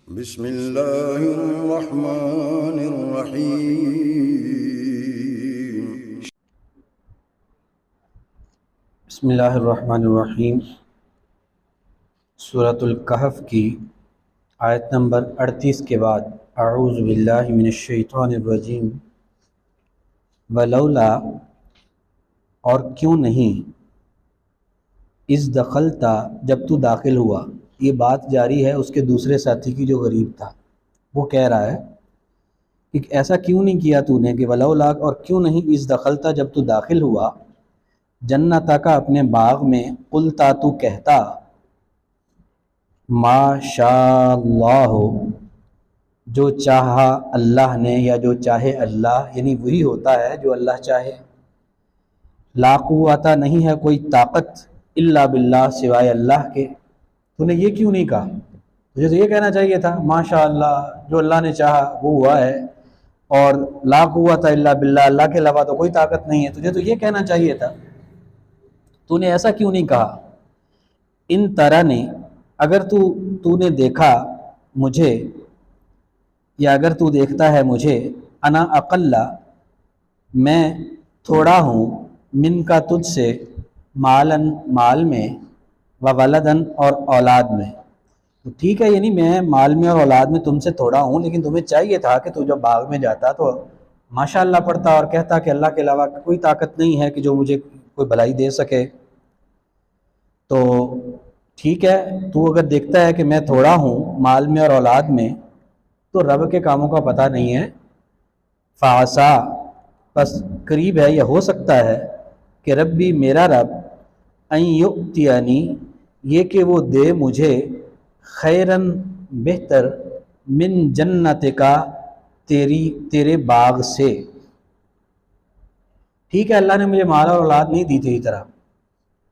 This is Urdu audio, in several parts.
بسم اللہ الرحمن الرحیم۔ بسم اللہ الرحمن الرحیم۔ سورۃ الکہف کی آیت نمبر 38 کے بعد اعوذ باللہ من الشیطان الرجیم ولولا اور کیوں نہیں اذ دخلتا جب تو داخل ہوا، یہ بات جاری ہے اس کے دوسرے ساتھی کی جو غریب تھا۔ وہ کہہ رہا ہے کہ ایسا کیوں نہیں کیا تو نے، کہ ولولا اور کیوں نہیں اذ دخلتا جب تو داخل ہوا، جنتا کا اپنے باغ میں، قلتا تو کہتا، ما شاء اللہ جو چاہا اللہ نے، یا جو چاہے اللہ، یعنی وہی ہوتا ہے جو اللہ چاہے۔ لا قوت نہیں ہے کوئی طاقت، الا باللہ سوائے اللہ کے۔ تو نے یہ کیوں نہیں کہا؟ تجھے تو یہ کہنا چاہیے تھا ما شاء اللہ، جو اللہ نے چاہا وہ ہوا ہے، اور لا قوت الا باللہ، اللہ کے علاوہ تو کوئی طاقت نہیں ہے، تجھے تو یہ کہنا چاہیے تھا۔ تو نے ایسا کیوں نہیں کہا؟ ان ترانی اگر تو نے دیکھا مجھے، یا اگر تو دیکھتا ہے مجھے، انا اقل میں تھوڑا ہوں، من کا تجھ سے، مالن مال میں، و ولدن اور اولاد میں۔ تو ٹھیک ہے، یعنی میں مال میں اور اولاد میں تم سے تھوڑا ہوں، لیکن تمہیں چاہیے تھا کہ تو جب باغ میں جاتا تو ماشاء اللہ پڑھتا اور کہتا کہ اللہ کے علاوہ کوئی طاقت نہیں ہے کہ جو مجھے کوئی بھلائی دے سکے۔ تو ٹھیک ہے، تو اگر دیکھتا ہے کہ میں تھوڑا ہوں مال میں اور اولاد میں، تو رب کے کاموں کا پتہ نہیں ہے۔ فعسا بس قریب ہے یا ہو سکتا ہے کہ ربی میرا رب، ان یؤتینی یہ کہ وہ دے مجھے، خیرن بہتر، من جنت کا تیرے باغ سے۔ ٹھیک ہے، اللہ نے مجھے مال اور اولاد نہیں دی تیری طرح،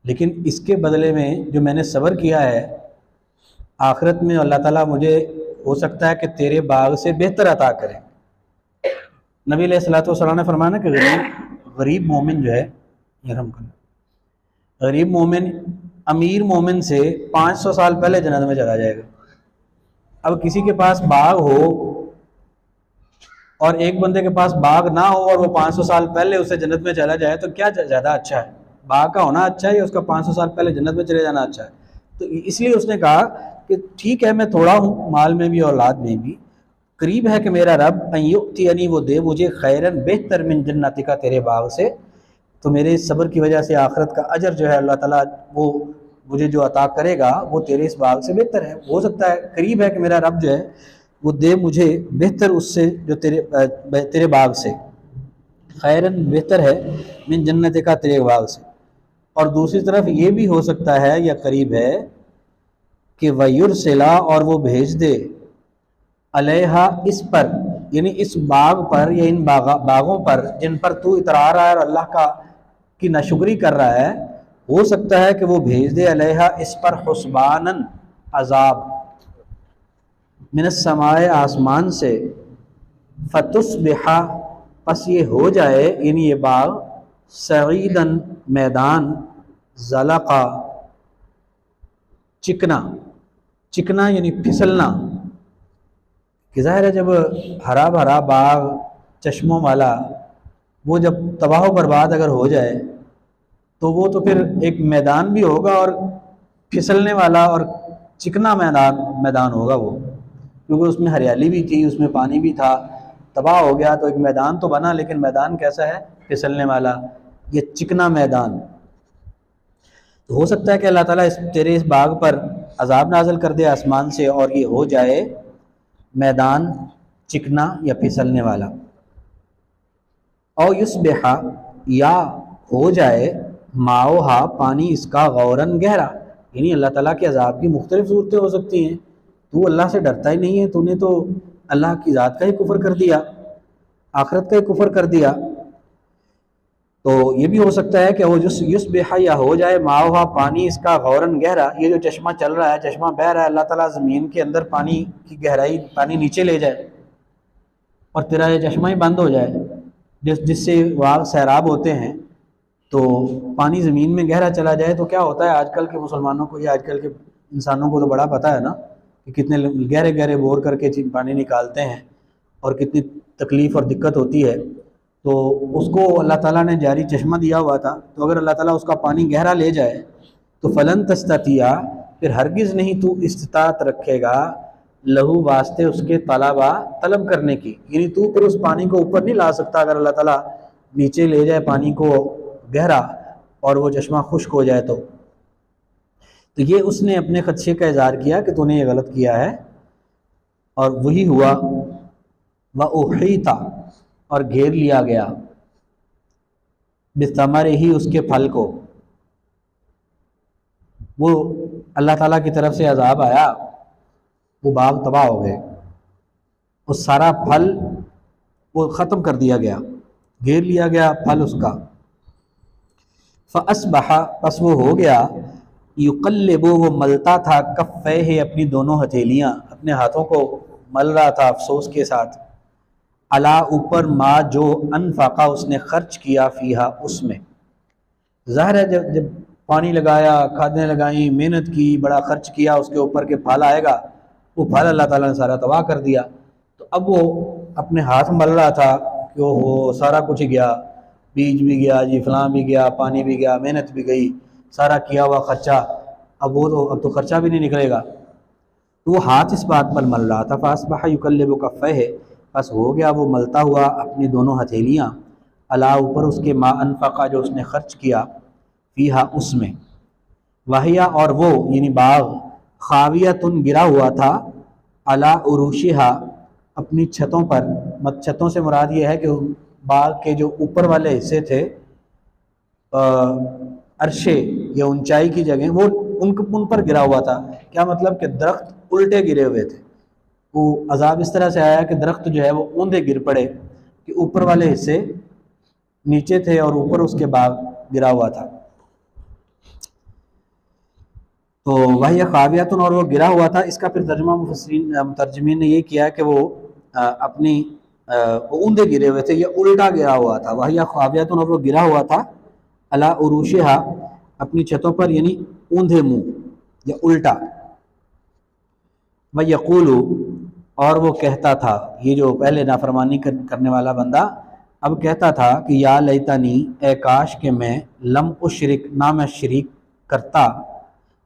لیکن اس کے بدلے میں جو میں نے صبر کیا ہے، آخرت میں اللہ تعالیٰ مجھے ہو سکتا ہے کہ تیرے باغ سے بہتر عطا کرے۔ نبی علیہ الصلوۃ والسلام نے فرمایا کہ غریب مومن جو ہے، غریب مومن امیر مومن سے 500 سال پہلے جنت میں چلا جائے گا۔ اب کسی کے پاس باغ ہو اور ایک بندے کے پاس باغ نہ ہو اور وہ 500 سال پہلے اسے جنت میں چلا جائے، تو کیا زیادہ اچھا ہے؟ باغ کا ہونا اچھا ہے یا اس کا 500 سال پہلے جنت میں چلے جانا اچھا ہے؟ تو اس لیے اس نے کہا کہ ٹھیک ہے، میں تھوڑا ہوں مال میں بھی اولاد میں بھی، قریب ہے کہ میرا رب ان یؤتینی وہ دے مجھے، خیرن بہتر، من جنت کا تیرے باغ سے۔ تو میرے صبر کی وجہ سے آخرت کا اجر جو ہے اللہ تعالیٰ وہ مجھے جو عطا کرے گا وہ تیرے اس باغ سے بہتر ہے۔ ہو سکتا ہے، قریب ہے کہ میرا رب جو ہے وہ دے مجھے بہتر اس سے جو تیرے باغ سے، خیرن بہتر ہے، من جنت کا تیرے باغ سے۔ اور دوسری طرف یہ بھی ہو سکتا ہے یا قریب ہے کہ وَيُرْسِلَا اور وہ بھیج دے، علیہا اس پر، یعنی اس باغ پر یا ان باغوں پر جن پر تو اترا رہا ہے اور اللہ کی ناشکری کر رہا ہے، ہو سکتا ہے کہ وہ بھیج دے علیہا اس پر، حسبانن عذاب، من السماء آسمان سے، فتصبح پس یہ ہو جائے، یعنی یہ باغ، صعیدن میدان، زلقا چکنا، چکنا یعنی پھسلنا، کہ ظاہر ہے جب ہرا بھرا باغ چشموں والا وہ جب تباہ و برباد اگر ہو جائے تو وہ تو پھر ایک میدان بھی ہوگا اور پھسلنے والا اور چکنا میدان ہوگا وہ، کیونکہ اس میں ہریالی بھی تھی، اس میں پانی بھی تھا۔ تباہ ہو گیا تو ایک میدان تو بنا، لیکن میدان کیسا ہے؟ پھسلنے والا، یہ چکنا میدان۔ تو ہو سکتا ہے کہ اللہ تعالیٰ تیرے اس باغ پر عذاب نازل کر دے آسمان سے، اور یہ ہو جائے میدان چکنا یا پھسلنے والا۔ او یصبح یا ہو جائے، ماؤہا پانی اس کا، غورن گہرا، یعنی اللہ تعالیٰ کے عذاب کی مختلف صورتیں ہو سکتی ہیں۔ تو اللہ سے ڈرتا ہی نہیں ہے، تو نے تو اللہ کی ذات کا ہی کفر کر دیا، آخرت کا ہی کفر کر دیا۔ تو یہ بھی ہو سکتا ہے کہ وہ یصبح یا ہو جائے، ماؤہا پانی اس کا، غورن گہرا، یہ جو چشمہ چل رہا ہے، چشمہ بہہ رہا ہے، اللہ تعالیٰ زمین کے اندر پانی کی گہرائی، پانی نیچے لے جائے اور تیرا یہ چشمہ ہی بند ہو جائے، جس سے باغ سیراب ہوتے ہیں، تو پانی زمین میں گہرا چلا جائے۔ تو کیا ہوتا ہے آج کل کے مسلمانوں کو یا آج کل کے انسانوں کو تو بڑا پتہ ہے نا کہ کتنے گہرے گہرے بور کر کے پانی نکالتے ہیں اور کتنی تکلیف اور دقت ہوتی ہے، تو اس کو اللہ تعالیٰ نے جاری چشمہ دیا ہوا تھا، تو اگر اللہ تعالیٰ اس کا پانی گہرا لے جائے تو فلن تستطیع، پھر ہرگز نہیں تو استطاعت رکھے گا لہو واسطے اس کے طلب کرنے کی، یعنی تو پھر اس پانی کو اوپر نہیں لا سکتا اگر اللہ تعالیٰ نیچے لے جائے پانی کو گہرا اور وہ چشمہ خشک ہو جائے تو یہ اس نے اپنے خدشے کا اظہار کیا کہ تو نے یہ غلط کیا ہے، اور وہی ہوا۔ وَأُحِيطَ، اور گھیر لیا گیا، بِثَمَرِهِ، ہی اس کے پھل کو، وہ اللہ تعالیٰ کی طرف سے عذاب آیا، وہ باغ تباہ ہو گئے، وہ سارا پھل وہ ختم کر دیا گیا، گھیر لیا گیا پھل اس کا۔ فَأَصْبَحَ، پس وہ ہو گیا، يُقَلِّبُ، وہ ملتا تھا، کفیہ، اپنی دونوں ہتھیلیاں، اپنے ہاتھوں کو مل رہا تھا افسوس کے ساتھ، علا، اوپر، ما، جو، انفقہ، اس نے خرچ کیا، فیہا، اس میں۔ ظاہر ہے جب پانی لگایا، کھادیں لگائیں، محنت کی، بڑا خرچ کیا اس کے اوپر کہ پھل آئے گا، وہ پھل اللہ تعالیٰ نے سارا تباہ کر دیا، تو اب وہ اپنے ہاتھ مل رہا تھا کہ وہ سارا کچھ گیا، بیج بھی گیا جی، فلاں بھی گیا، پانی بھی گیا، محنت بھی گئی، سارا کیا ہوا خرچہ، اب تو خرچہ بھی نہیں نکلے گا، تو وہ ہاتھ اس بات پر مل رہا تھا۔ فاصبح یقلب کفیہ، بس ہو گیا وہ ملتا ہوا اپنی دونوں ہتھیلیاں، علا، اوپر اس کے، ما انفقہ، جو اس نے خرچ کیا، فیہا، اس میں، وہیا، اور وہ یعنی باغ، خاویتن، گرا ہوا تھا، علی عروشہا، اپنی چھتوں پر، چھتوں سے مراد یہ ہے کہ باغ کے جو اوپر والے حصے تھے، عرشے یا اونچائی کی جگہ، وہ ان پر گرا ہوا تھا، کیا مطلب کہ درخت الٹے گرے ہوئے تھے، وہ عذاب اس طرح سے آیا کہ درخت جو ہے وہ اوندے گر پڑے کہ اوپر والے حصے نیچے تھے اور اوپر اس کے باغ گرا ہوا تھا۔ تو وہی خاویتن، اور وہ گرا ہوا تھا، اس کا پھر ترجمہ مترجمین نے یہ کیا کہ وہ اپنی اوندے گرے ہوئے تھے یا الٹا گرا ہوا تھا، وہی خاویتن، اور وہ گرا ہوا تھا، علی عروشہا، اپنی چھتوں پر، یعنی اوندھے منہ یا الٹا۔ وَيَقُولُ، اور وہ کہتا تھا، یہ جو پہلے نافرمانی کرنے والا بندہ اب کہتا تھا کہ یا لیتنی، اے کاش کہ میں، لم اشرک، نہ میں شریک کرتا،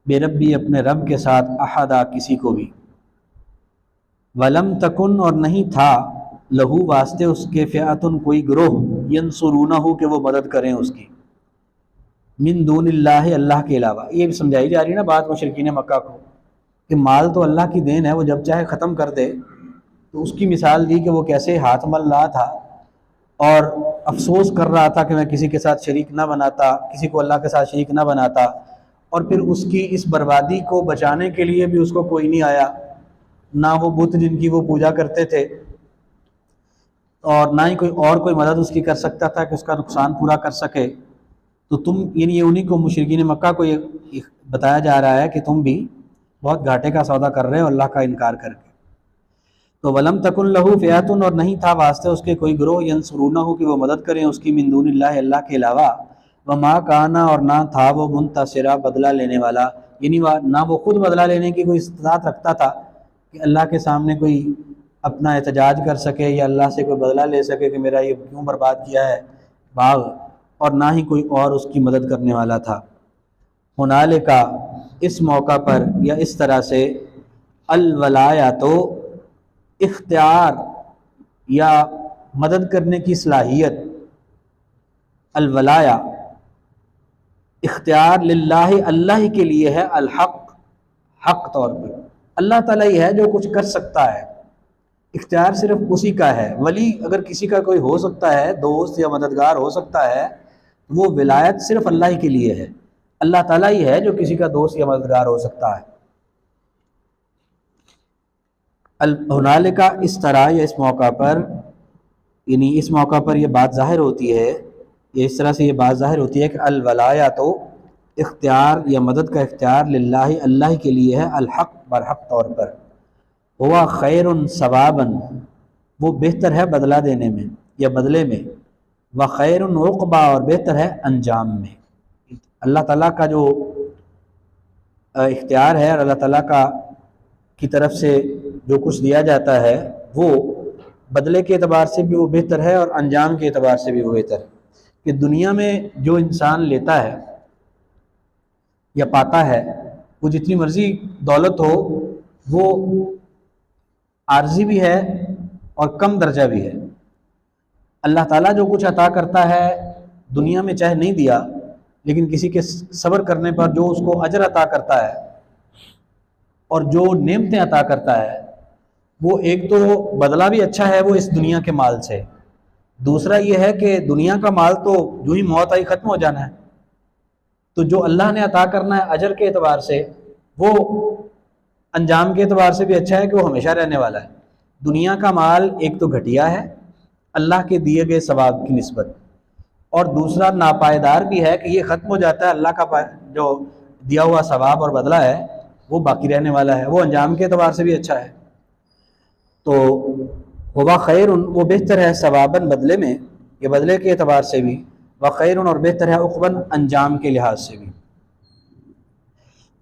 بے ربی، اپنے رب کے ساتھ، احدا، کسی کو بھی، ولم تکن، اور نہیں تھا، لہو، واسطے اس کے، فئاتن، کوئی گروہ، ینصرونہ، کہ وہ مدد کریں اس کی، من دون اللہ، اللہ کے علاوہ۔ یہ بھی سمجھائی جا رہی ہے نا بات مشرکین مکہ کو کہ مال تو اللہ کی دین ہے، وہ جب چاہے ختم کر دے، تو اس کی مثال دی کہ وہ کیسے ہاتھ مل رہا تھا اور افسوس کر رہا تھا کہ میں کسی کے ساتھ شریک نہ بناتا، کسی کو اللہ کے ساتھ شریک نہ بناتا، اور پھر اس کی اس بربادی کو بچانے کے لیے بھی اس کو کوئی نہیں آیا، نہ وہ بت جن کی وہ پوجا کرتے تھے، اور نہ ہی کوئی مدد اس کی کر سکتا تھا کہ اس کا نقصان پورا کر سکے۔ تو تم، یعنی یہ انہی کو، مشرکین مکہ کو یہ بتایا جا رہا ہے کہ تم بھی بہت گھاٹے کا سودا کر رہے ہو اللہ کا انکار کر کے۔ تو ولم تکن لہو فئاتن، اور نہیں تھا واسطے اس کے کوئی گروہ، ینصرونہ، کہ وہ مدد کریں اس کی، من دون اللہ، اللہ کے علاوہ، وما کانا، اور نہ تھا وہ، منتصرا، بدلہ لینے والا، یعنی نہ وہ خود بدلہ لینے کی کوئی استطاعت رکھتا تھا کہ اللہ کے سامنے کوئی اپنا احتجاج کر سکے یا اللہ سے کوئی بدلہ لے سکے کہ میرا یہ کیوں برباد کیا ہے باغ، اور نہ ہی کوئی اور اس کی مدد کرنے والا تھا۔ ہنالک، اس موقع پر یا اس طرح سے، الولایۃ، اختیار یا مدد کرنے کی صلاحیت، الولایا، اختیار، للہ، اللہ کے لیے ہے، الحق، حق طور پر، اللہ تعالیٰ ہی ہے جو کچھ کر سکتا ہے، اختیار صرف اسی کا ہے۔ ولی اگر کسی کا کوئی ہو سکتا ہے، دوست یا مددگار ہو سکتا ہے، وہ ولایت صرف اللہ ہی کے لیے ہے، اللہ تعالیٰ ہی ہے جو کسی کا دوست یا مددگار ہو سکتا ہے۔ ہنالک، اس طرح یا اس موقع پر، یعنی اس موقع پر یہ بات ظاہر ہوتی ہے، یا اس طرح سے یہ بات ظاہر ہوتی ہے کہ الولایۃ، اختیار یا مدد کا اختیار، للہ، اللہ کے لیے ہے، الحق، برحق طور پر، ہوا خیر ثوابا، وہ بہتر ہے بدلہ دینے میں یا بدلے میں، وخیر عقبا، اور بہتر ہے انجام میں۔ اللہ تعالیٰ کا جو اختیار ہے اور اللہ تعالیٰ کا کی طرف سے جو کچھ دیا جاتا ہے وہ بدلے کے اعتبار سے بھی وہ بہتر ہے اور انجام کے اعتبار سے بھی وہ بہتر ہے۔ کہ دنیا میں جو انسان لیتا ہے یا پاتا ہے وہ جتنی مرضی دولت ہو وہ عارضی بھی ہے اور کم درجہ بھی ہے۔ اللہ تعالیٰ جو کچھ عطا کرتا ہے دنیا میں چاہے نہیں دیا لیکن کسی کے صبر کرنے پر جو اس کو اجر عطا کرتا ہے اور جو نعمتیں عطا کرتا ہے وہ ایک تو بدلہ بھی اچھا ہے وہ اس دنیا کے مال سے، دوسرا یہ ہے کہ دنیا کا مال تو جو ہی موت آئی ختم ہو جانا ہے، تو جو اللہ نے عطا کرنا ہے اجر کے اعتبار سے وہ انجام کے اعتبار سے بھی اچھا ہے کہ وہ ہمیشہ رہنے والا ہے۔ دنیا کا مال ایک تو گھٹیا ہے اللہ کے دیے گئے ثواب کی نسبت، اور دوسرا ناپائیدار بھی ہے کہ یہ ختم ہو جاتا ہے، اللہ کا جو دیا ہوا ثواب اور بدلہ ہے وہ باقی رہنے والا ہے، وہ انجام کے اعتبار سے بھی اچھا ہے۔ تو ہوا خیر، وہ بہتر ہے ثواباً بدلے میں یہ بدلے کے اعتبار سے بھی، وخیر اور بہتر ہے عقباً انجام کے لحاظ سے بھی۔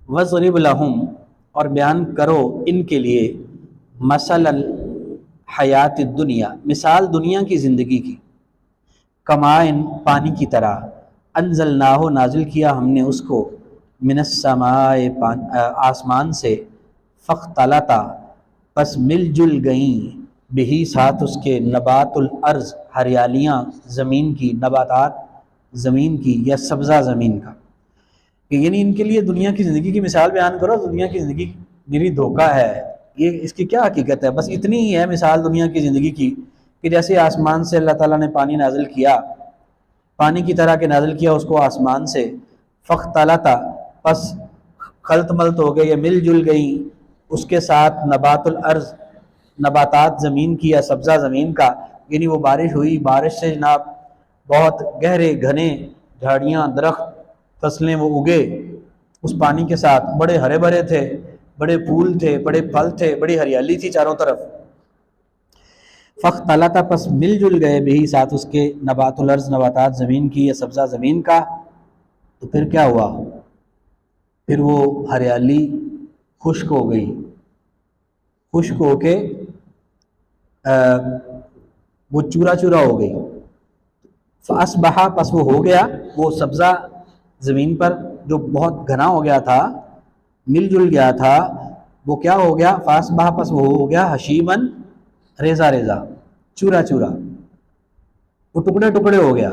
وَضْرِبْ لَهُمْ اور بیان کرو ان کے لیے مثل الحیات الدنیا، مثال دنیا کی زندگی کی، کمائن پانی کی طرح، انزلناہ نازل کیا ہم نے اس کو، من السماء آسمان سے، فاختلطا پس مل جل گئیں، بہی ساتھ اس کے، نبات الارض ہریالیاں زمین کی، نباتات زمین کی یا سبزہ زمین کا، کہ یعنی ان کے لیے دنیا کی زندگی کی مثال بیان کرو۔ دنیا کی زندگی میری دھوکہ ہے، یہ اس کی کیا حقیقت ہے؟ بس اتنی ہی ہے مثال دنیا کی زندگی کی کہ جیسے آسمان سے اللہ تعالیٰ نے پانی نازل کیا، پانی کی طرح کہ نازل کیا اس کو آسمان سے، فاختلطا پس خلط ملط ہو گئے یا مل جل گئیں اس کے ساتھ، نبات الارض نباتات زمین کی یا سبزہ زمین کا، یعنی وہ بارش ہوئی، بارش سے جناب بہت گہرے گھنے جھاڑیاں درخت فصلیں وہ اگے اس پانی کے ساتھ، بڑے ہرے بھرے تھے، بڑے پھول تھے، بڑے پھل تھے، بڑی ہریالی تھی چاروں طرف۔ فاختلطا پس مل جل گئے، بہی ساتھ اس کے، نبات الارض نباتات زمین کی یا سبزہ زمین کا، تو پھر کیا ہوا؟ پھر وہ ہریالی خشک ہو گئی، خشک ہو کے وہ چورا چورا ہو گئی۔ فاصبح پس وہ ہو گیا، وہ سبزہ زمین پر جو بہت گھنا ہو گیا تھا، مل جل گیا تھا، وہ کیا ہو گیا؟ فاصبح پس وہ ہو گیا، حشیمن ریزہ ریزہ، چورا چورا، وہ ٹکڑے ٹکڑے ہو گیا۔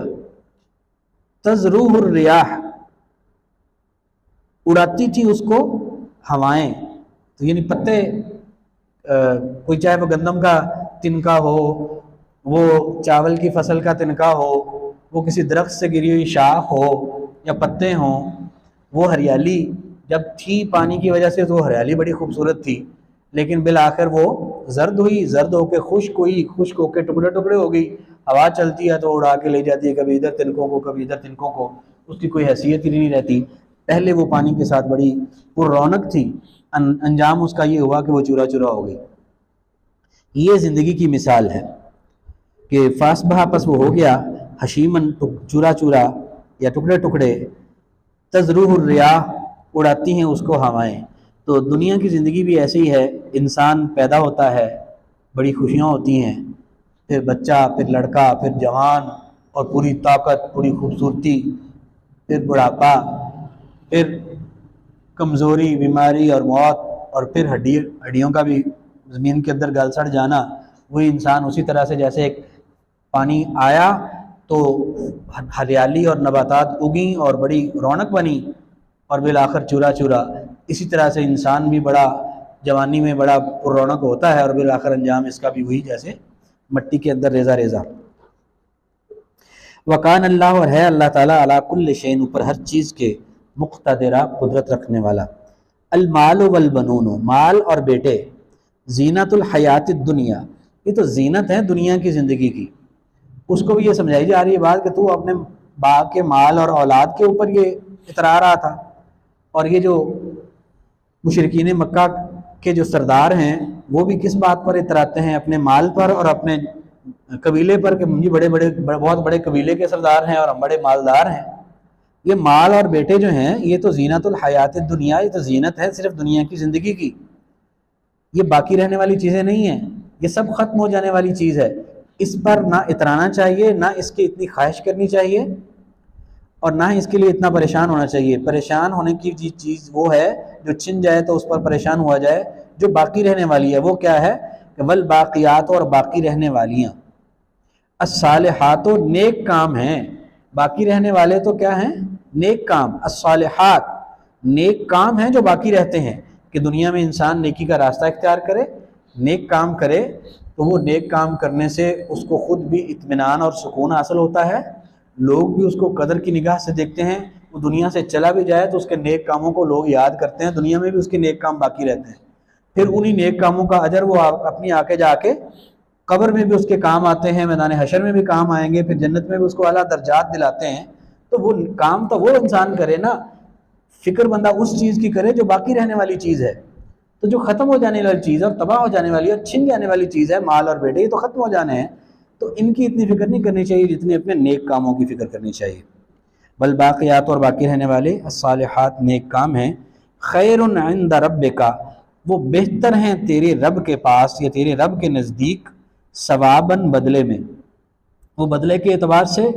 تذروہ الریاح اڑاتی تھی اس کو ہوائیں، تو یعنی پتے، کوئی چاہے وہ گندم کا تنکا ہو، وہ چاول کی فصل کا تنکا ہو، وہ کسی درخت سے گری ہوئی شاخ ہو یا پتے ہوں، وہ ہریالی جب تھی پانی کی وجہ سے تو وہ ہریالی بڑی خوبصورت تھی، لیکن بالآخر وہ زرد ہوئی، زرد ہو کے خشک ہوئی، خشک ہو کے ٹکڑے ٹکڑے ہو گئی۔ ہوا چلتی ہے تو اڑا کے لے جاتی ہے، کبھی ادھر تنکوں کو کبھی ادھر تنکوں کو، اس کی کوئی حیثیت ہی نہیں رہتی۔ پہلے وہ پانی کے ساتھ بڑی پر رونق تھی، انجام اس کا یہ ہوا کہ وہ چورا چورا ہو گئی۔ یہ زندگی کی مثال ہے کہ فاصبح پس وہ ہو گیا، حشیمن چورا چورا یا ٹکڑے ٹکڑے، تذروہ الریاح اڑاتی ہیں اس کو ہوائیں۔ تو دنیا کی زندگی بھی ایسے ہی ہے، انسان پیدا ہوتا ہے، بڑی خوشیاں ہوتی ہیں، پھر بچہ، پھر لڑکا، پھر جوان، اور پوری طاقت، پوری خوبصورتی، پھر بڑھاپا، پھر کمزوری، بیماری اور موت، اور پھر ہڈیوں کا بھی زمین کے اندر گل سڑ جانا۔ وہی انسان اسی طرح سے جیسے ایک پانی آیا تو ہریالی اور نباتات اگیں اور بڑی رونق بنی، اور بالآخر چورا چورا، اسی طرح سے انسان بھی بڑا جوانی میں بڑا پر رونق ہوتا ہے اور بالآخر انجام اس کا بھی وہی جیسے مٹی کے اندر ریزہ ریزہ۔ وکان اللہ اور ہے اللہ تعالیٰ، علی کل شیء اوپر ہر چیز کے، مقتدرہ قدرت رکھنے والا۔ المال والبنون مال اور بیٹے، زینت الحیات الدنیا یہ تو زینت ہے دنیا کی زندگی کی۔ اس کو بھی یہ سمجھائی جا رہی ہے بات کہ تو اپنے باپ کے مال اور اولاد کے اوپر یہ اترا رہا تھا، اور یہ جو مشرکین مکہ کے جو سردار ہیں وہ بھی کس بات پر اتراتے ہیں؟ اپنے مال پر اور اپنے قبیلے پر، کہ مجھے بہت بڑے قبیلے کے سردار ہیں اور ہم بڑے مالدار ہیں۔ یہ مال اور بیٹے جو ہیں یہ تو زینت الحیات الدنیا، یہ تو زینت ہے صرف دنیا کی زندگی کی۔ یہ باقی رہنے والی چیزیں نہیں ہیں، یہ سب ختم ہو جانے والی چیز ہے۔ اس پر نہ اترانا چاہیے، نہ اس کی اتنی خواہش کرنی چاہیے، اور نہ ہی اس کے لیے اتنا پریشان ہونا چاہیے۔ پریشان ہونے کی چیز وہ ہے جو چھن جائے تو اس پر پریشان ہوا جائے۔ جو باقی رہنے والی ہے وہ کیا ہے کہ والباقیات، اور باقی رہنے والیاں، الصالحات، نیک کام ہیں۔ باقی رہنے والے تو کیا ہیں؟ نیک کام۔ الصالحات، نیک کام ہیں جو باقی رہتے ہیں، کہ دنیا میں انسان نیکی کا راستہ اختیار کرے، نیک کام کرے، تو وہ نیک کام کرنے سے اس کو خود بھی اطمینان اور سکون حاصل ہوتا ہے، لوگ بھی اس کو قدر کی نگاہ سے دیکھتے ہیں۔ وہ دنیا سے چلا بھی جائے تو اس کے نیک کاموں کو لوگ یاد کرتے ہیں، دنیا میں بھی اس کے نیک کام باقی رہتے ہیں، پھر انہی نیک کاموں کا اجر وہ اپنی آنکھیں جا کے قبر میں بھی اس کے کام آتے ہیں، میدان حشر میں بھی کام آئیں گے، پھر جنت میں بھی اس کو اعلیٰ درجات دلاتے ہیں۔ تو وہ کام تو وہ انسان کرے نا، فکر بندہ اس چیز کی کرے جو باقی رہنے والی چیز ہے۔ تو جو ختم ہو جانے والی چیز ہے اور تباہ ہو جانے والی اور چھن جانے والی چیز ہے، مال اور بیٹے، یہ تو ختم ہو جانے ہیں، تو ان کی اتنی فکر نہیں کرنی چاہیے جتنی اپنے نیک کاموں کی فکر کرنی چاہیے۔ والباقیات، اور باقی رہنے والے، الصالحات، نیک کام ہیں، خیر عند ربک، وہ بہتر ہیں تیرے رب کے پاس یا تیرے رب کے نزدیک، ثواباً، بدلے میں۔ وہ بدلے کے اعتبار سے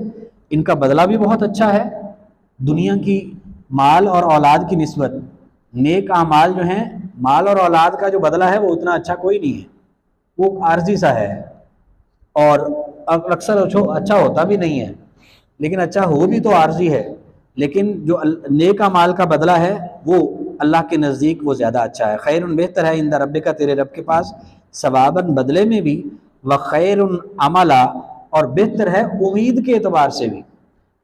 ان کا بدلہ بھی بہت اچھا ہے، دنیا کی مال اور اولاد کی نسبت۔ نیک اعمال جو ہیں، مال اور اولاد کا جو بدلہ ہے وہ اتنا اچھا کوئی نہیں ہے، وہ عارضی سا ہے، اور اکثر اچھا ہوتا بھی نہیں ہے، لیکن اچھا ہو بھی تو عارضی ہے۔ لیکن جو نیک اعمال کا بدلہ ہے وہ اللہ کے نزدیک وہ زیادہ اچھا ہے۔ خیر، بہتر ہے، عند ربک، تیرے رب کے پاس، ثواباً، بدلے میں بھی، وخیر عملا، اور بہتر ہے امید کے اعتبار سے بھی،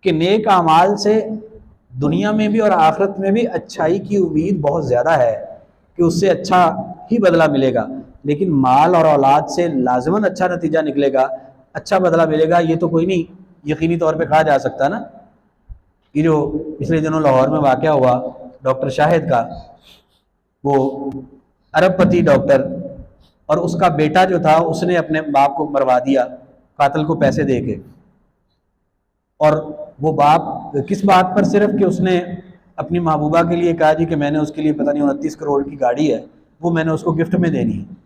کہ نیک اعمال سے دنیا میں بھی اور آخرت میں بھی اچھائی کی امید بہت زیادہ ہے، کہ اس سے اچھا ہی بدلہ ملے گا۔ لیکن مال اور اولاد سے لازماً اچھا نتیجہ نکلے گا، اچھا بدلہ ملے گا، یہ تو کوئی نہیں یقینی طور پہ کہا جا سکتا نا۔ یہ جو پچھلے دنوں لاہور میں واقعہ ہوا ڈاکٹر شاہد کا، وہ ارب پتی ڈاکٹر، اور اس کا بیٹا جو تھا اس نے اپنے باپ کو مروا دیا قاتل کو پیسے دے کے، اور وہ باپ کس بات پر؟ صرف کہ اس نے اپنی محبوبہ کے لیے کہا جی کہ میں نے اس کے لیے پتہ نہیں 29 کروڑ کی گاڑی ہے، وہ میں نے اس کو گفٹ میں دینی ہے۔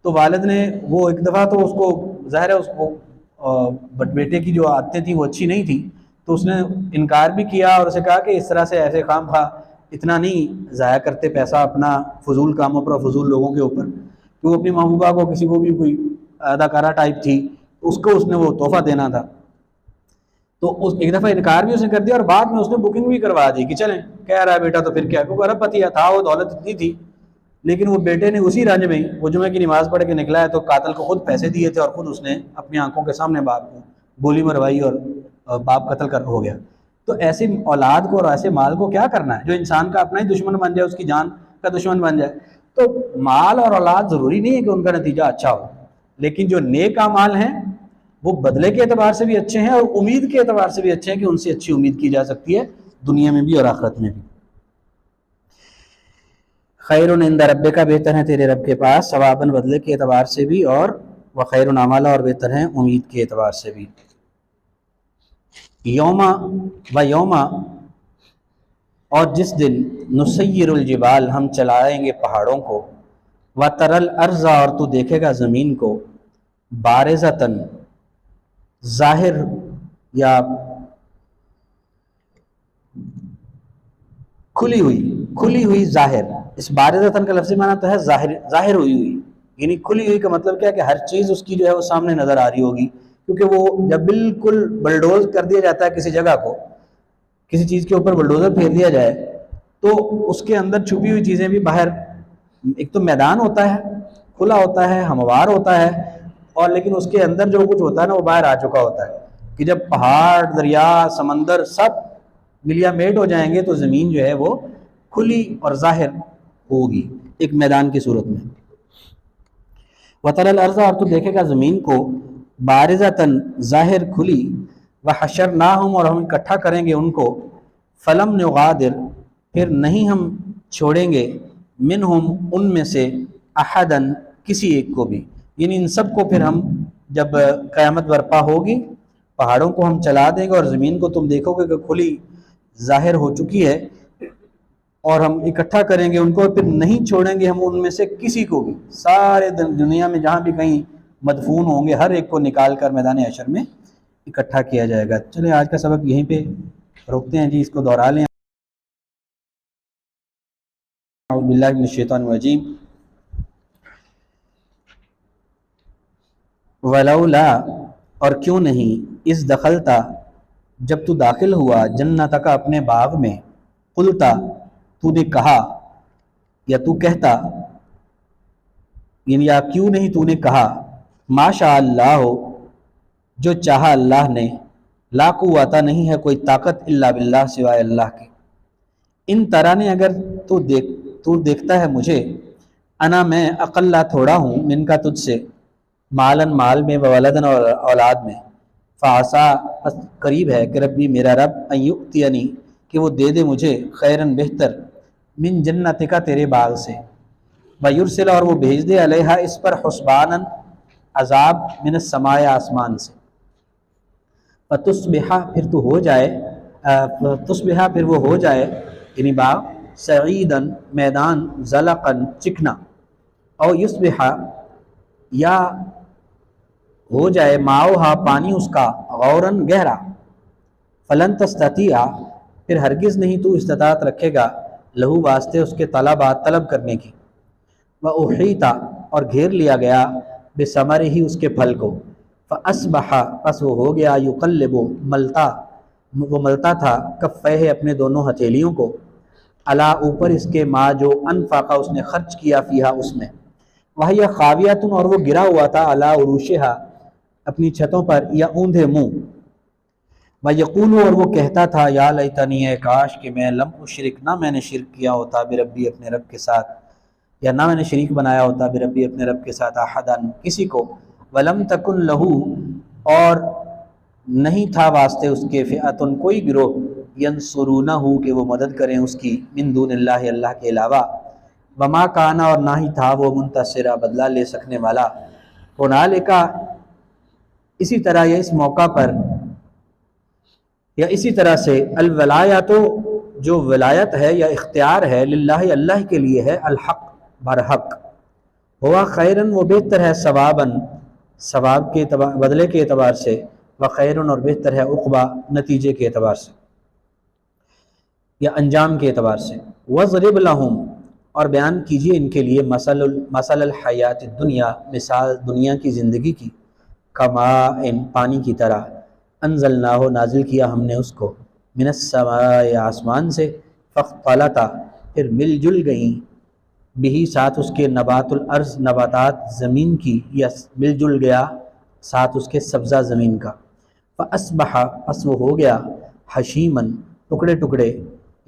تو والد نے وہ ایک دفعہ تو اس کو ظاہر ہے اس کو بیٹے کی جو عادتیں تھیں وہ اچھی نہیں تھی، تو اس نے انکار بھی کیا اور اسے کہا کہ اس طرح سے ایسے خام خواہ اتنا نہیں ضائع کرتے پیسہ اپنا فضول کاموں پر اور فضول لوگوں کے اوپر، کہ وہ اپنی محبوبہ کو، کسی کو بھی کوئی اداکارہ ٹائپ تھی، اس کو اس نے وہ تحفہ دینا تھا۔ تو ایک دفعہ انکار بھی اس نے کر دیا، اور بعد میں اس نے بکنگ بھی کروا دی کہ چلیں، کہہ رہا ہے بیٹا تو پھر کیا، کیونکہ ارب پتی تھا، وہ دولت اتنی تھی، لیکن وہ بیٹے نے اسی رنج میں وہ جمعہ کی نماز پڑھ کے نکلا ہے تو قاتل کو خود پیسے دیے تھے، اور خود اس نے اپنی آنکھوں کے سامنے باپ کو گولی مروائی اور باپ قتل ہو گیا۔ تو ایسی اولاد کو اور ایسے مال کو کیا کرنا ہے جو انسان کا اپنا ہی دشمن بن جائے، اس کی جان کا دشمن بن جائے؟ تو مال اور اولاد ضروری نہیں ہے کہ ان کا نتیجہ اچھا ہو، لیکن جو نیک اعمال ہیں وہ بدلے کے اعتبار سے بھی اچھے ہیں اور امید کے اعتبار سے بھی اچھے ہیں، کہ ان سے اچھی امید کی جا سکتی ہے دنیا میں بھی اور آخرت میں بھی۔ خیر عند ربک، بہتر ہیں تیرے رب کے پاس، ثواباً، بدلے کے اعتبار سے بھی، اور وخیر عملا، اور بہتر ہیں امید کے اعتبار سے بھی۔ یوما و یوما، اور جس دن، نسیر الجبال، ہم چلائیں گے پہاڑوں کو، و ترل ارض، اور تو دیکھے گا زمین کو، بارزتاً، ظاہر یا کھلی ہوئی ظاہر۔ اس بارزتاً کا لفظی معنی تو ہے ظاہر ہوئی، یعنی کھلی ہوئی کا مطلب کیا ہے کہ ہر چیز اس کی جو ہے وہ سامنے نظر آ رہی ہوگی، کیونکہ وہ جب بالکل بلڈوز کر دیا جاتا ہے کسی جگہ کو، کسی چیز کے اوپر بلڈوزر پھیر دیا جائے تو اس کے اندر چھپی ہوئی چیزیں بھی باہر، ایک تو میدان ہوتا ہے، کھلا ہوتا ہے، ہموار ہوتا ہے، اور لیکن اس کے اندر جو کچھ ہوتا ہے نا وہ باہر آ چکا ہوتا ہے، کہ جب پہاڑ، دریا، سمندر سب ملیا میٹ ہو جائیں گے تو زمین جو ہے وہ کھلی اور ظاہر ہوگی ایک میدان کی صورت میں۔ وَتَرَى الْأَرْضَ، اور تو دیکھے گا زمین کو، بارزتاً، ظاہر کھلی، وَحَشَرْنَاهُمْ، اور ہم اکٹھا کریں گے ان کو، فَلَمْ نُغَادِرْ، پھر نہیں ہم چھوڑیں گے، منہم، ان میں سے، احداً، کسی ایک کو بھی، یعنی ان سب کو پھر ہم جب قیامت برپا ہوگی پہاڑوں کو ہم چلا دیں گے اور زمین کو تم دیکھو گے کہ کھلی ظاہر ہو چکی ہے، اور ہم اکٹھا کریں گے ان کو، پھر نہیں چھوڑیں گے ہم ان میں سے کسی کو بھی، سارے دنیا میں جہاں بھی کہیں مدفون ہوں گے ہر ایک کو نکال کر میدان حشر میں اکٹھا کیا جائے گا۔ چلیں آج کا سبق یہیں پہ روکتے ہیں جی، اس کو دہرا لیں۔ اعوذ باللہ من الشیطان الرجیم۔ ولولا، اور کیوں نہیں، اس دخلتا، جب تو داخل ہوا، جنتک، اپنے باغ میں، قلتا، تو نے کہا، یا تو کہتا، یعنی یا کیوں نہیں تو نے کہا، ما شاء اللہ ہو، جو چاہا اللہ نے، لا قوت، نہیں ہے کوئی طاقت، الا باللہ، سوائے اللہ کے، ان ترانے، اگر تو دیکھتا ہے مجھے، انا، میں، اقلا، تھوڑا ہوں، من کا، تجھ سے، مالن، مال میں، وولدن، اور اولاد میں، فعسا، قریب ہے کہ ربی، میرا رب، ان یؤتینی، کہ وہ دے دے مجھے، خیرن، بہتر، من جنتک، تیرے باغ سے، ویرسل، اور وہ بھیج دے، علیہا، اس پر، حسبانن، عذاب، من السماء، آسمان سے، فتصبح، پھر تو ہو جائے، تصبح، پھر وہ ہو جائے، یعنی باغ، سعیدن، میدان، زلقن، چکنا، او یصبح، یا ہو جائے، ماؤہا، پانی اس کا، غورن، گہرا، فلن تستطیع، پھر ہرگز نہیں تو استطاعت رکھے گا، لہو، واسطے اس کے، طلبات، طلب کرنے کی، وَأُحِیطَ، اور گھیر لیا گیا، بثمرہ، اس کے پھل کو، فَأَصْبَحَ، پس وہ ہو گیا، یقلب، وہ ملتا تھا، کفیہ، اپنے دونوں ہتھیلیوں کو، علی، اوپر اس کے، ما، جو، انفاقہ، اس نے خرچ کیا، فیہا، اس میں، وہی خاویۃ، اور وہ گرا ہوا تھا، علی عروشہا، اپنی چھتوں پر، یا اوندھے منہ، وَیقول، اور وہ کہتا تھا، یا لیتنی، کاش کہ میں، لم اشرک، نہ میں نے شرک کیا ہوتا، بربی، اپنے رب کے ساتھ، یا نہ میں نے شریک بنایا ہوتا، بربی، اپنے رب کے ساتھ، احدن، کسی کو، ولم تکن لہو، اور نہیں تھا واسطے اس کے، فئۃ، کوئی گروہ، ینصرونہ، کہ وہ مدد کریں اس کی، من دون اللہ، اللہ کے علاوہ، وما کانا، اور نہ ہی تھا وہ، منتصرا، بدلہ لے سکنے والا، ہنالک، اسی طرح، یا اس موقع پر، یا اسی طرح سے، الولایات، جو ولایت ہے یا اختیار ہے، للہ، اللہ کے لیے ہے، الحق، برحق، ہوا خیرن، وہ بہتر ہے، ثواباً، ثواب کے بدلے کے اعتبار سے، وخیرن، اور بہتر ہے، عقبہ، نتیجے کے اعتبار سے یا انجام کے اعتبار سے، وَاضْرِبْ لَهُمْ، اور بیان کیجئے ان کے لیے، مثل الحیات الدنیا، مثال دنیا کی زندگی کی، کماء، پانی کی طرح، انزلناہ، نازل کیا ہم نے اس کو، من السماء، آسمان سے، فاختلط، پھر مل جل گئیں، بھی، ساتھ اس کے، نبات الارض، نباتات زمین کی، یا مل جل گیا ساتھ اس کے سبزہ زمین کا، فاصبح، پس وہ ہو گیا، حشیمن، ٹکڑے ٹکڑے،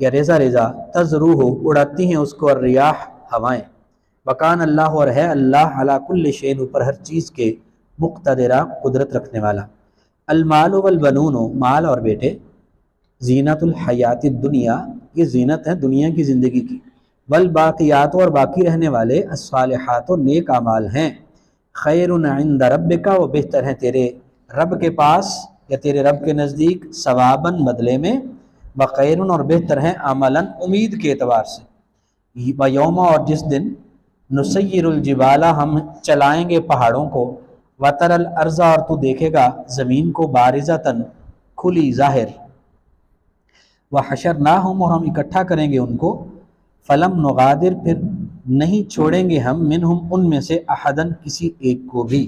یا ریزہ ریزہ، تذروہ، اڑاتی ہیں اس کو، الریاح، ہوائیں، وکان اللہ، اور ہے اللہ، علی کل شیء، اوپر ہر چیز کے، مقتدرہ، قدرت رکھنے والا، المال والبنون، مال اور بیٹے، زینت الحیات الدنیا، یہ زینت ہے دنیا کی زندگی کی، والباقیات، اور باقی رہنے والے، الصالحات، نیک اعمال ہیں، خیر عند ربک، وہ بہتر ہیں تیرے رب کے پاس یا تیرے رب کے نزدیک، ثواباً، بدلے میں، وخیر، اور بہتر ہیں، عملاً، امید کے اعتبار سے، ویوم، اور جس دن، نسیر الجبال، ہم چلائیں گے پہاڑوں کو، وتر الارض، اور تو دیکھے گا زمین کو، بارزتاً، کھلی، ظاہر، وحشرناہم، اور ہم اکٹھا کریں گے ان کو، فلم نغادر، پھر نہیں چھوڑیں گے ہم، منہم، ان میں سے، احدن، کسی ایک کو بھی،